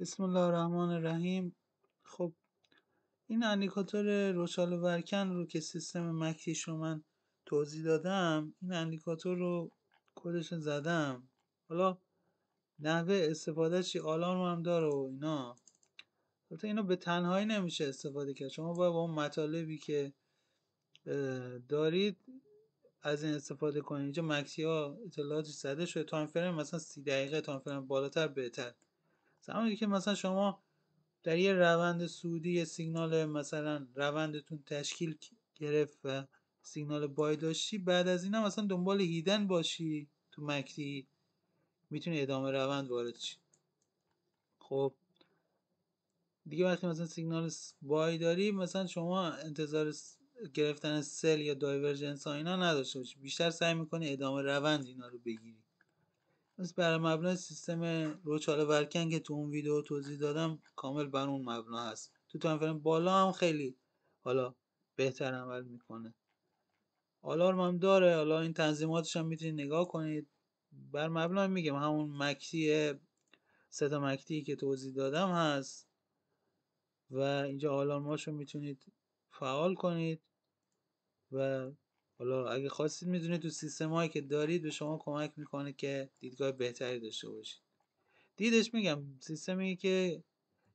بسم الله الرحمن الرحیم. خب این اندیکاتور روشال ورکن رو که سیستم مکیش رو من توضیح دادم، این اندیکاتور رو کدش زدم. حالا نحوه استفاده چی، آلارم هم داره و اینا. البته اینو به تنهایی نمیشه استفاده کرد، شما باید با اون مطالبی که دارید از این استفاده کنید. اینجا مکسی ها اطلاعاتی زده شده، تایم فریم مثلا 30 دقیقه، تایم فریم بالاتر بهتر. زمانی که مثلا شما در یه روند صعودی یه سیگنال، مثلا روندتون تشکیل گرفت و سیگنال بای داشتی، بعد از این هم مثلا دنبال هیدن باشی تو مکتی، میتونی ادامه روند وارد شی. خب دیگه وقتی مثلا سیگنال بای داری، مثلا شما انتظار گرفتن سل یا دایورجنس ها اینا نداشته باشی، بیشتر سعی میکنی ادامه روند اینا رو بگیری. بس برای مبنای سیستم روچاله ورکن که تو اون ویدیو توضیح دادم کامل بر اون مبنا هست. تو تایم فریم بالا هم خیلی حالا بهتر عمل میکنه. آلارم هم داره، حالا این تنظیماتش هم میتونید نگاه کنید. بر مبنای میگم همون مکتی، سه تا مکتی که توضیح دادم هست و اینجا آلارماشو میتونید فعال کنید و حالا اگه خواستید میدونید تو سیستم هایی که دارید به شما کمک میکنه که دیدگاه بهتری داشته باشید. دیدش میگم سیستمی که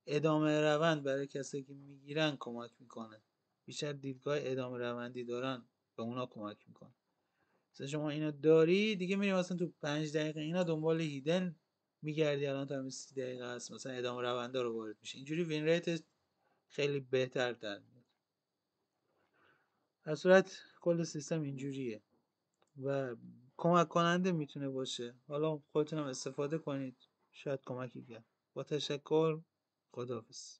ادامه روند برای کسی که میگیرن کمک میکنه، بیشتر دیدگاه ادامه روندی دارن به اونا کمک میکنه. مثلا شما اینو داری دیگه، میری مثلا تو 5 دقیقه اینا دنبال هیدن میگردی، الان تا 30 دقیقه هست مثلا ادامه روندا رو وارد میشه، اینجوری وین ریت خیلی بهتر در میاد. در صورت کل سیستم اینجوریه و کمک کننده میتونه باشه. حالا خودتون هم استفاده کنید، شاید کمکی کرد. با تشکر، خداحافظ.